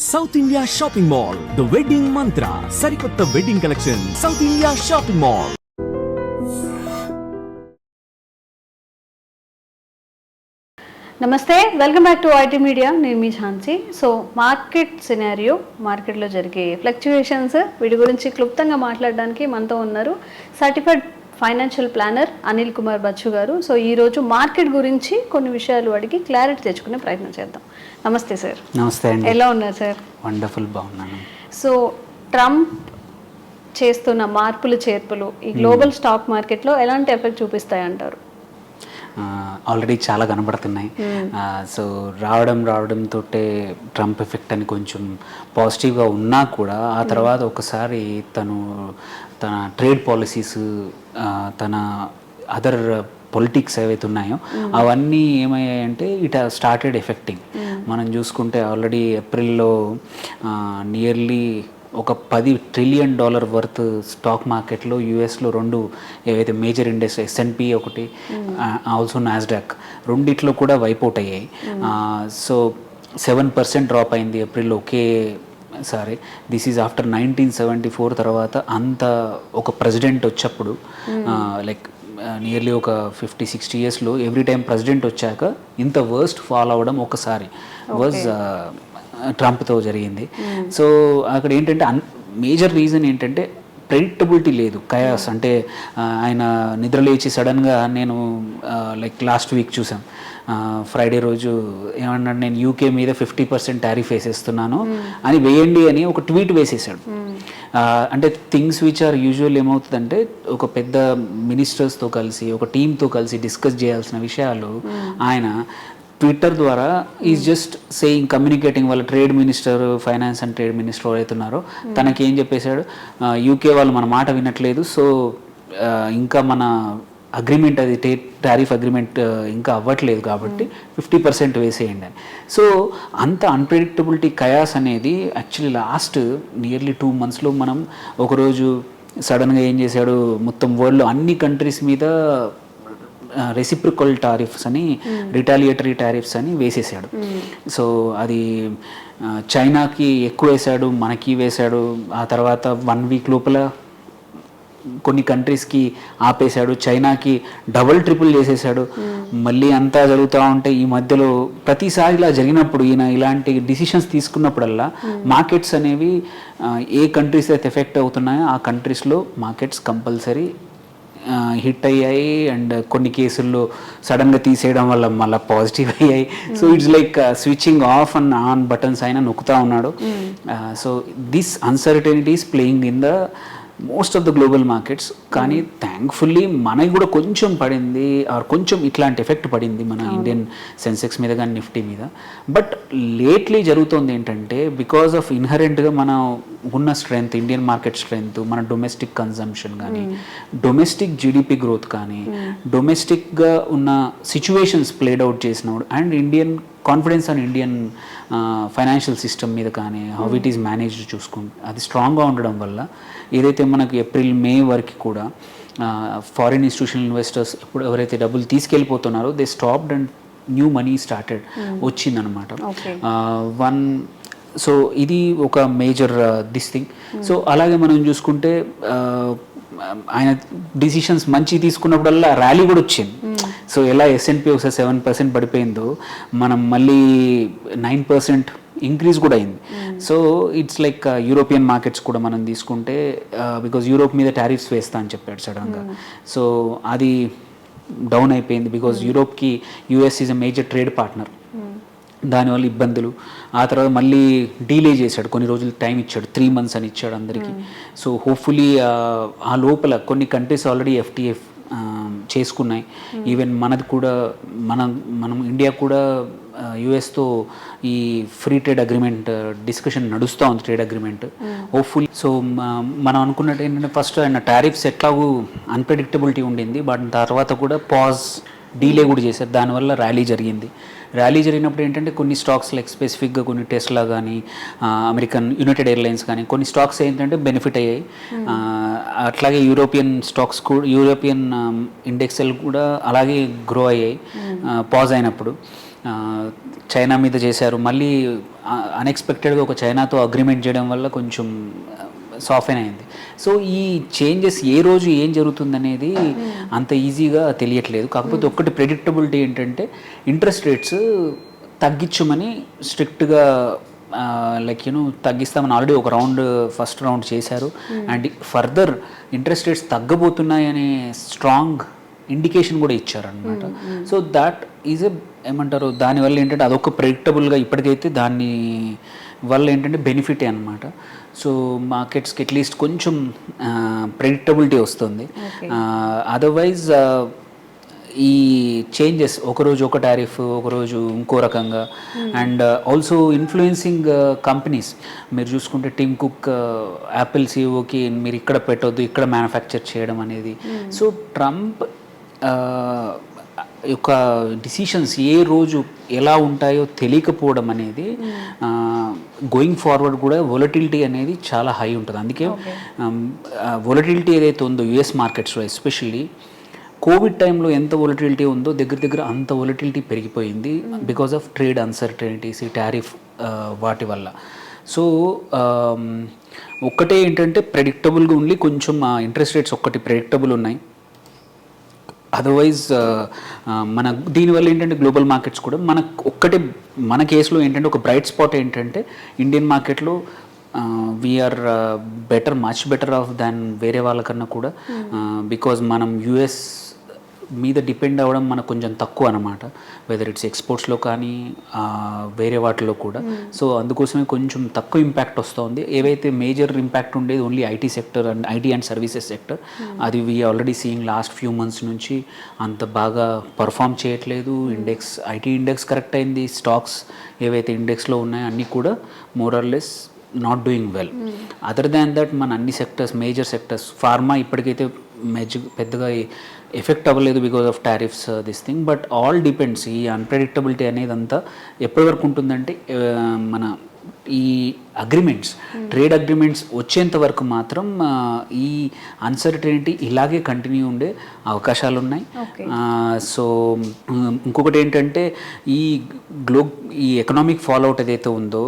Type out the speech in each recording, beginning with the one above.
South India shopping mall the wedding Mantra సరికొత్త wedding collection south India shopping mall. నమస్తే, welcome back to IT media. నేను మీ Jhansi. So మార్కెట్లో జరిగే ఫ్లక్చుయేషన్స్ వీటి గురించి క్లుప్తంగా మాట్లాడడానికి మనతో ఉన్నారు certified financial planner Anil Kumar Bachchu గారు. సో ఈరోజు మార్కెట్ గురించి కొన్ని విషయాలు అడిగి క్లారిటీ తెచ్చుకునే ప్రయత్నం చేద్దాం. నమస్తే సార్. నమస్తే అండి. ఎలా ఉన్నారు సార్? వండర్ఫుల్, బాగున్నాను. సో ట్రంప్ చేస్తున్న మార్పులు చేర్పులు ఈ గ్లోబల్ స్టాక్ మార్కెట్లో ఎలాంటి ఎఫెక్ట్ చూపిస్తాయంటారు? ఆల్రెడీ చాలా కనబడుతున్నాయి. సో రావడంతో ట్రంప్ ఎఫెక్ట్ అని కొంచెం పాజిటివ్గా ఉన్నా కూడా ఆ తర్వాత ఒకసారి తన ట్రేడ్ పాలసీస్, తన అదర్ పొలిటిక్స్ ఏవైతే ఉన్నాయో అవన్నీ ఏమయ్యాయంటే ఇట్ స్టార్టెడ్ ఎఫెక్టింగ్. మనం చూసుకుంటే ఆల్రెడీ ఏప్రిల్లో నియర్లీ ఒక $10 ట్రిలియన్ వర్త్ స్టాక్ మార్కెట్లో యూఎస్లో రెండు ఏవైతే మేజర్ ఇండెక్స్ S&P ఒకటి, ఆల్సో నాస్డాక్, రెండిట్లో కూడా వైపౌట్ అయ్యాయి. సో 7% డ్రాప్ అయింది ఏప్రిల్లో ఒకేసారి. దిస్ ఈజ్ ఆఫ్టర్ 1974 తర్వాత అంత ఒక ప్రెసిడెంట్ వచ్చేప్పుడు, లైక్ నియర్లీ ఒక 50-60 ఇయర్స్లో ఎవ్రీ టైం ప్రెసిడెంట్ వచ్చాక ఇంత వర్స్ట్ ఫాల్ అవ్వడం ఒకసారి వాజ్ ట్రంప్తో జరిగింది. సో అక్కడ ఏంటంటే మేజర్ రీజన్ ఏంటంటే ప్రెడిక్టబిలిటీ లేదు, కయాస్. అంటే ఆయన నిద్రలేచి సడన్గా నేను లైక్ లాస్ట్ వీక్ చూసాం, ఫ్రైడే రోజు ఏమన్నాడు, నేను యూకే మీద 50% టారిఫ్ వేసేస్తున్నాను అని వేయండి అని ఒక ట్వీట్ వేసేసాడు. అంటే థింగ్స్ విచ్ ఆర్ యూజువల్ ఏమవుతుందంటే ఒక పెద్ద మినిస్టర్స్తో కలిసి ఒక టీంతో కలిసి డిస్కస్ చేయాల్సిన విషయాలు ఆయన ట్విట్టర్ ద్వారా ఈజ్ జస్ట్ సేయింగ్, కమ్యూనికేటింగ్. వాళ్ళ trade minister, finance and trade minister ఎవరైతున్నారో తనకి ఏం చెప్పేశాడు, యూకే వాళ్ళు మన మాట వినట్లేదు, సో ఇంకా మన అగ్రిమెంట్, అది టారిఫ్ అగ్రిమెంట్ ఇంకా అవ్వట్లేదు కాబట్టి 50% వేసేయండి అని. సో అంత అన్ప్రెడిక్టబిలిటీ, కయాస్ అనేది యాక్చువల్లీ లాస్ట్ నియర్లీ 2 monthsలో మనం ఒకరోజు సడన్గా ఏం చేశాడు, మొత్తం వరల్డ్లో అన్ని కంట్రీస్ మీద రెసిప్రికల్ టారిఫ్స్ అని, రిటాలియేటరీ టారిఫ్స్ అని వేసేసాడు. సో అది చైనాకి ఎక్కువ వేశాడు, మనకి వేశాడు. ఆ తర్వాత 1 week లోపల కొన్ని కంట్రీస్కి ఆపేశాడు, చైనాకి డబుల్ ట్రిపుల్ చేసేసాడు. మళ్ళీ అంతా జరుగుతూ ఉంటే ఈ మధ్యలో ప్రతిసారి ఇలా జరిగినప్పుడు, ఈయన ఇలాంటి డిసిషన్స్ తీసుకున్నప్పుడల్లా మార్కెట్స్ అనేవి ఏ కంట్రీస్ అయితే ఎఫెక్ట్ అవుతున్నాయో ఆ కంట్రీస్లో మార్కెట్స్ కంపల్సరీ హిట్ అయ్యాయి. అండ్ కొన్ని కేసుల్లో సడన్గా తీసేయడం వల్ల మళ్ళీ పాజిటివ్ అయ్యాయి. So it's like switching of and on buttons అయినా నొక్కుతూ ఉన్నాడు. So this uncertainty is playing in the most of the global markets. కానీ థ్యాంక్ఫుల్లీ మనకి కూడా కొంచెం పడింది, ఆర్ కొంచెం ఇట్లాంటి ఎఫెక్ట్ పడింది మన ఇండియన్ సెన్సెక్స్ మీద కానీ నిఫ్టీ మీద. బట్ లేట్లీ జరుగుతుంది ఏంటంటే, బికాస్ ఆఫ్ ఇన్హరెంట్గా మన ఉన్న స్ట్రెంగ్త్, ఇండియన్ మార్కెట్ స్ట్రెంగ్త్, మన డొమెస్టిక్ కన్జంప్షన్ కానీ, డొమెస్టిక్ జీడిపి గ్రోత్ కానీ, డొమెస్టిక్గా ఉన్న సిచ్యువేషన్స్ ప్లేడ్ అవుట్ చేసినప్పుడు, and Indian confidence on Indian financial system మీద కానీ, హౌ ఇట్ ఈస్ మేనేజ్డ్ చూసుకుంటే అది స్ట్రాంగ్గా ఉండడం వల్ల ఏదైతే మనకు ఏప్రిల్ మే వరకు కూడా ఫారిన్ ఇన్స్టిట్యూషనల్ ఇన్వెస్టర్స్ ఎవరైతే డబ్బులు తీసుకెళ్ళిపోతున్నారో they stopped and new money started వచ్చిందనమాట. సో ఇది ఒక మేజర్ దిస్ థింగ్. సో అలాగే మనం చూసుకుంటే ఆయన డిసిషన్స్ మంచి తీసుకున్నప్పుడల్లా ర్యాలీ కూడా వచ్చింది. సో ఎలా S&P ఒకసారి 7% పడిపోయిందో, మనం మళ్ళీ 9% ఇంక్రీజ్ కూడా అయింది. So it's like European markets కూడా మనం తీసుకుంటే, బికాజ్ యూరోప్ మీద టారిఫ్స్ వేస్తా అని చెప్పాడు సడన్గా. సో అది డౌన్ అయిపోయింది, బికాజ్ యూరోప్కి US is a major trade partner. దానివల్ల ఇబ్బందులు. ఆ తర్వాత మళ్ళీ డీలే చేశాడు, కొన్ని రోజులు టైం ఇచ్చాడు, 3 months అని ఇచ్చాడు అందరికీ. సో హోప్ఫుల్లీ ఆ లోపల కొన్ని కంట్రీస్ ఆల్రెడీ FTA చేసుకున్నాయి. ఈవెన్ మనది కూడా, మనం ఇండియా కూడా యుఎస్తో ఈ ఫ్రీ ట్రేడ్ అగ్రిమెంట్ డిస్కషన్ నడుస్తూ ఉంది, ట్రేడ్ అగ్రిమెంట్ హోప్ఫుల్లీ. సో మనం అనుకున్నట్టు ఏంటంటే, ఫస్ట్ ఆయన టారిఫ్స్ ఎట్లాగూ అన్ప్రెడిక్టబిలిటీ ఉండింది, బట్ తర్వాత కూడా డీలే కూడా చేశారు. దానివల్ల ర్యాలీ జరిగింది. ర్యాలీ జరిగినప్పుడు ఏంటంటే కొన్ని స్టాక్స్ లైక్ స్పెసిఫిక్గా కొన్ని టెస్లా కానీ, అమెరికన్ యునైటెడ్ ఎయిర్లైన్స్ కానీ, కొన్ని స్టాక్స్ ఏంటంటే బెనిఫిట్ అయ్యాయి. అట్లాగే యూరోపియన్ స్టాక్స్ కూడా, యూరోపియన్ ఇండెక్స్లు కూడా అలాగే గ్రో అయ్యాయి పాజ్ అయినప్పుడు. చైనా మీద చేశారు, మళ్ళీ అన్ఎక్స్పెక్టెడ్గా ఒక చైనాతో అగ్రిమెంట్ చేయడం వల్ల కొంచెం సాఫ్ట్ అయింది. సో ఈ చేంజెస్ ఏ రోజు ఏం జరుగుతుందనేది అంత ఈజీగా తెలియట్లేదు. కాకపోతే ఒక్కటి ప్రెడిక్టబిలిటీ ఏంటంటే ఇంట్రెస్ట్ రేట్స్ తగ్గించమని స్ట్రిక్ట్గా తగ్గిస్తామని ఆల్రెడీ ఒక ఫస్ట్ రౌండ్ చేశారు. అండ్ ఫర్దర్ ఇంట్రెస్ట్ రేట్స్ తగ్గబోతున్నాయనే స్ట్రాంగ్ ఇండికేషన్ కూడా ఇచ్చారనమాట. సో దాట్ ఈజ్ ఏమంటారు, దానివల్ల ఏంటంటే అదొక ప్రెడిక్టబుల్గా ఇప్పటికైతే దాని వల్ల ఏంటంటే బెనిఫిటే అనమాట. సో మార్కెట్స్కి అట్లీస్ట్ కొంచెం ప్రెడిక్టబిలిటీ వస్తుంది. అదర్వైజ్ ఈ చేంజెస్ ఒకరోజు ఒక టారిఫ్, ఒకరోజు ఇంకో రకంగా, అండ్ ఆల్సో ఇన్ఫ్లుయెన్సింగ్ కంపెనీస్. మీరు చూసుకుంటే టిమ్ కుక్ యాపిల్ సిఇఓకి మీరు ఇక్కడ పెట్టొద్దు, ఇక్కడ మ్యానుఫ్యాక్చర్ చేయడం అనేది. సో ట్రంప్ యొక్క డిసిషన్స్ ఏ రోజు ఎలా ఉంటాయో తెలియకపోవడం అనేది గోయింగ్ ఫార్వర్డ్ కూడా వొలటిలిటీ అనేది చాలా హై ఉంటుంది. అందుకే వొలటిలిటీ ఏదైతే ఉందో యుఎస్ మార్కెట్స్లో ఎస్పెషల్లీ కోవిడ్ టైంలో ఎంత వొలటిలిటీ ఉందో దగ్గర అంత వొలటిలిటీ పెరిగిపోయింది బికాస్ ఆఫ్ ట్రేడ్ అన్సర్టనిటీస్, ఈ టారిఫ్ వాటి వల్ల. సో ఒక్కటే ఏంటంటే ప్రెడిక్టబుల్గా ఉండి కొంచెం ఇంట్రెస్ట్ రేట్స్ ఒక్కటి ప్రెడిక్టబుల్ ఉన్నాయి. అదర్వైజ్ మన దీనివల్ల ఏంటంటే గ్లోబల్ మార్కెట్స్ కూడా మన కేసులో ఏంటంటే ఒక బ్రైట్ స్పాట్ ఏంటంటే ఇండియన్ మార్కెట్లో వీఆర్ మచ్ బెటర్ ఆఫ్ దాన్ వేరే వాళ్ళకన్నా కూడా, బికాజ్ మనం యుఎస్ మీద డిపెండ్ అవ్వడం మనకు కొంచెం తక్కువ అనమాట, వెదర్ ఇట్స్ ఎక్స్పోర్ట్స్లో కానీ వేరే వాటిలో కూడా. సో అందుకోసమే కొంచెం తక్కువ ఇంపాక్ట్ వస్తుంది. ఏవైతే మేజర్ ఇంపాక్ట్ ఉండేది only IT sector and IT and services sector, అది we already seeing last few months నుంచి అంత బాగా పర్ఫామ్ చేయట్లేదు. ఐటీ ఇండెక్స్ కరెక్ట్ అయింది, స్టాక్స్ ఏవైతే ఇండెక్స్లో ఉన్నాయో అన్నీ కూడా more or less not doing well. Other than that మన అన్ని సెక్టర్స్, మేజర్ సెక్టర్స్, ఫార్మా ఇప్పటికైతే పెద్దగా ఎఫెక్ట్ అవ్వలేదు because of tariffs this thing. But all depends, ఈ అన్ప్రెడిక్టబిలిటీ అనేది అంతా ఎప్పటి వరకు ఉంటుందంటే మన ఈ అగ్రిమెంట్స్, ట్రేడ్ అగ్రిమెంట్స్ వచ్చేంత వరకు మాత్రం ఈ అన్సర్టనిటీ ఇలాగే కంటిన్యూ ఉండే అవకాశాలు ఉన్నాయి. సో ఇంకొకటి ఏంటంటే ఈ ఎకనామిక్ ఫాలోఅవుట్ ఏదైతే ఉందో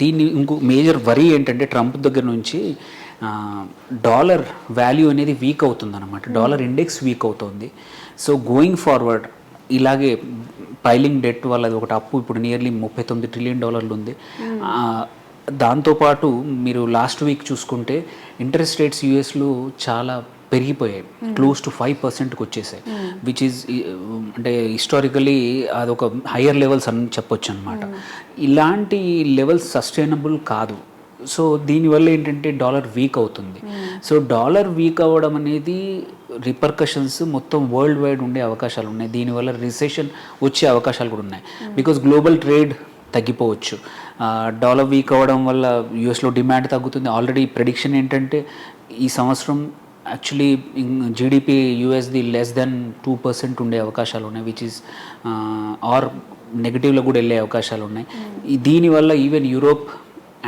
దీన్ని ఇంకో మేజర్ వరీ ఏంటంటే ట్రంప్ దగ్గర నుంచి డాలర్ వాల్యూ అనేది వీక్ అవుతుంది అనమాట, డాలర్ ఇండెక్స్ వీక్ అవుతుంది. సో గోయింగ్ ఫార్వర్డ్ ఇలాగే పైలింగ్ డెట్ వల్ల అది ఒకటి అప్పు ఇప్పుడు నియర్లీ $39 ట్రిలియన్ ఉంది. దాంతోపాటు మీరు లాస్ట్ వీక్ చూసుకుంటే ఇంట్రెస్ట్ రేట్స్ యూఎస్లో చాలా పెరిగిపోయాయి, క్లోజ్ టు 5%కి వచ్చేసాయి, విచ్ ఈజ్ అంటే హిస్టారికలీ అదొక హయ్యర్ లెవెల్స్ అని చెప్పొచ్చు అనమాట. ఇలాంటి లెవెల్స్ సస్టైనబుల్ కాదు. సో దీనివల్ల ఏంటంటే డాలర్ వీక్ అవుతుంది. సో డాలర్ వీక్ అవ్వడం అనేది రిపర్కషన్స్ మొత్తం వరల్డ్ వైడ్ ఉండే అవకాశాలు ఉన్నాయి. దీనివల్ల రిసెషన్ వచ్చే అవకాశాలు కూడా ఉన్నాయి, బికాజ్ గ్లోబల్ ట్రేడ్ తగ్గిపోవచ్చు. డాలర్ వీక్ అవ్వడం వల్ల యూఎస్లో డిమాండ్ తగ్గుతుంది. ఆల్రెడీ ప్రెడిక్షన్ ఏంటంటే ఈ సంవత్సరం యాక్చువల్లీ జీడిపి యూఎస్ది లెస్ దెన్ 2% ఉండే అవకాశాలు ఉన్నాయి, విచ్ ఈస్ ఆర్ నెగిటివ్లో కూడా వెళ్ళే అవకాశాలు ఉన్నాయి. దీనివల్ల ఈవెన్ యూరోప్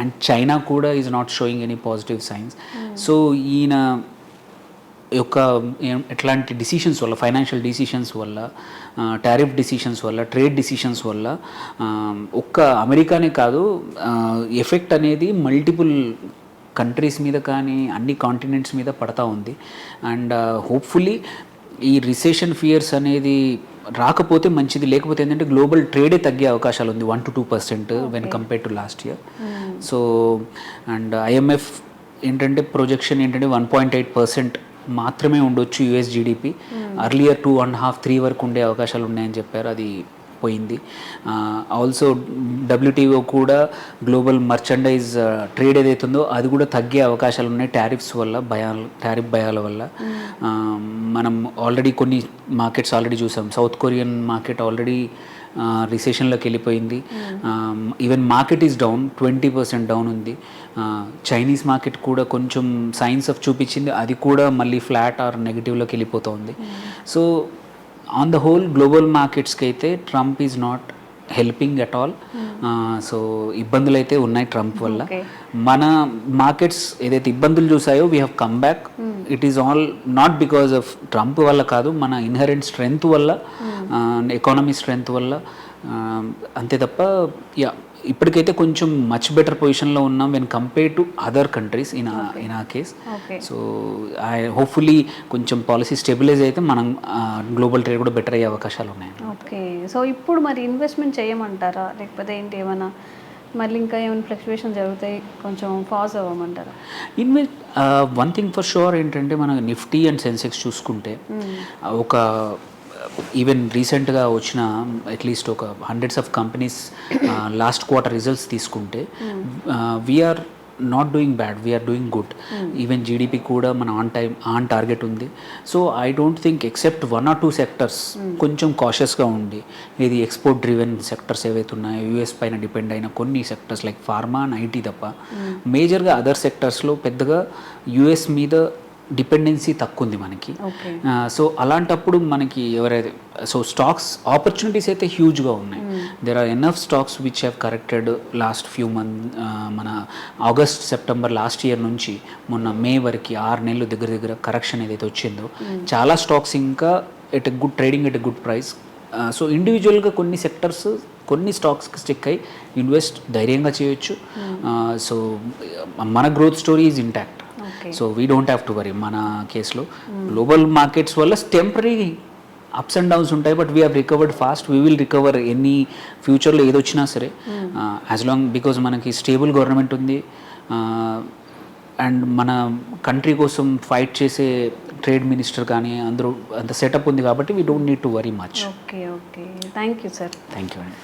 అండ్ చైనా కూడా is not showing any positive science. So ఈయన యొక్క ఎట్లాంటి డిసిషన్స్ వల్ల, ఫైనాన్షియల్ డిసిషన్స్ వల్ల, టారిఫ్ డిసిషన్స్ వల్ల, ట్రేడ్ డిసిషన్స్ వల్ల ఒక్క అమెరికానే కాదు, ఎఫెక్ట్ అనేది మల్టిపుల్ కంట్రీస్ మీద కానీ అన్ని కాంటినెంట్స్ మీద పడతా ఉంది. అండ్ హోప్ఫుల్లీ ఈ రిసెషన్ ఫియర్స్ అనేది రాకపోతే మంచిది, లేకపోతే ఏంటంటే గ్లోబల్ ట్రేడే తగ్గే అవకాశాలు ఉంది 1 to 2% when compare to last year. So and IMF ఏంటంటే ప్రొజెక్షన్ ఏంటంటే 1.8% మాత్రమే ఉండొచ్చు యుఎస్ జీడిపి. అర్లియర్ 2.5-3 వరకు ఉండే అవకాశాలు ఉన్నాయని చెప్పారు, అది పోయింది. ఆల్సో డబ్ల్యూటీఓ కూడా గ్లోబల్ మర్చండైజ్ ట్రేడ్ ఏదైతుందో అది కూడా తగ్గే అవకాశాలు ఉన్నాయి టారిఫ్ భయాల వల్ల. మనం ఆల్రెడీ కొన్ని మార్కెట్స్ ఆల్రెడీ చూసాం. సౌత్ కొరియన్ మార్కెట్ ఆల్రెడీ రిసెషన్లోకి వెళ్ళిపోయింది. Even market is down, 20% down ఉంది. చైనీస్ మార్కెట్ కూడా కొంచెం సైన్స్ ఆఫ్ చూపించింది, అది కూడా మళ్ళీ ఫ్లాట్ ఆర్ నెగిటివ్లోకి వెళ్ళిపోతుంది. So on the whole global మార్కెట్స్కి అయితే Trump is not helping at all. So ఇబ్బందులు అయితే ఉన్నాయి ట్రంప్ వల్ల. మన మార్కెట్స్ ఏదైతే ఇబ్బందులు చూసాయో we have come back. It is all not because of Trump వల్ల కాదు, మన ఇన్హరెంట్ స్ట్రెంగ్త్ వల్ల, ఎకానమీ స్ట్రెంగ్త్ వల్ల అంతే తప్ప యా ఇప్పటికైతే కొంచెం మచ్ బెటర్ పొజిషన్లో ఉన్నాం when compare to other countries in ఆ కేస్. ఓకే. సో హోప్ఫుల్లీ కొంచెం పాలసీ స్టెబిలైజ్ అయితే మనం గ్లోబల్ ట్రేడ్ కూడా బెటర్ అయ్యే అవకాశాలు ఉన్నాయి. ఓకే. సో ఇప్పుడు మరి ఇన్వెస్ట్మెంట్ చేయమంటారా, లేకపోతే ఏంటి ఏమన్నా మళ్ళీ ఇంకా ఏమైనా ఫ్లక్చువేషన్ జరుగుతాయి, కొంచెం పాజ్ అవ్వమంటారా? వన్ థింగ్ ఫర్ షూర్ ఏంటంటే మన నిఫ్టీ అండ్ సెన్సెక్స్ చూసుకుంటే ఒక ఈవెన్ రీసెంట్గా వచ్చిన అట్లీస్ట్ ఒక hundreds of companies last quarter results తీసుకుంటే we are not doing bad, we are doing good. Even GDP కూడా మన ఆన్ టార్గెట్ ఉంది. So I don't think except 1 or 2 sectors కొంచెం కాషియస్గా ఉండి, ఇది ఎక్స్పోర్ట్ డ్రివెన్ సెక్టర్స్ ఏవైతే ఉన్నాయో యూఎస్ పైన డిపెండ్ అయిన కొన్ని sectors like pharma and IT తప్ప మేజర్గా అదర్ సెక్టర్స్లో పెద్దగా యూఎస్ మీద డిపెండెన్సీ తక్కువ ఉంది మనకి. సో అలాంటప్పుడు మనకి ఎవరైతే సో స్టాక్స్ ఆపర్చునిటీస్ అయితే హ్యూజ్గా ఉన్నాయి. There are enough stocks which have corrected last few మన ఆగస్ట్ సెప్టెంబర్ లాస్ట్ ఇయర్ నుంచి మొన్న మే వరకు 6 నెలలు దగ్గర కరెక్షన్ ఏదైతే వచ్చిందో చాలా స్టాక్స్ ఇంకా at a good trading at a good price. So ఇండివిజువల్గా కొన్ని సెక్టర్స్ కొన్ని స్టాక్స్కి స్టిక్ అయ్యి ఇన్వెస్ట్ ధైర్యంగా చేయొచ్చు. సో మన growth story is intact. So we don't have to worry. మన కేసులో గ్లోబల్ మార్కెట్స్ వల్ల టెంపరీ అప్స్ అండ్ డౌన్స్ ఉంటాయి, but we have recovered fast. We will recover any ఫ్యూచర్లో ఏదొచ్చినా సరే యాజ్ లాంగ్ బికాజ్ మనకి స్టేబుల్ గవర్నమెంట్ ఉంది అండ్ మన కంట్రీ కోసం ఫైట్ చేసే ట్రేడ్ మినిస్టర్ కానీ అందరూ అంత సెటప్ ఉంది కాబట్టి we don't need to worry much. Okay. Okay. Thank you sir. Thank you అండి.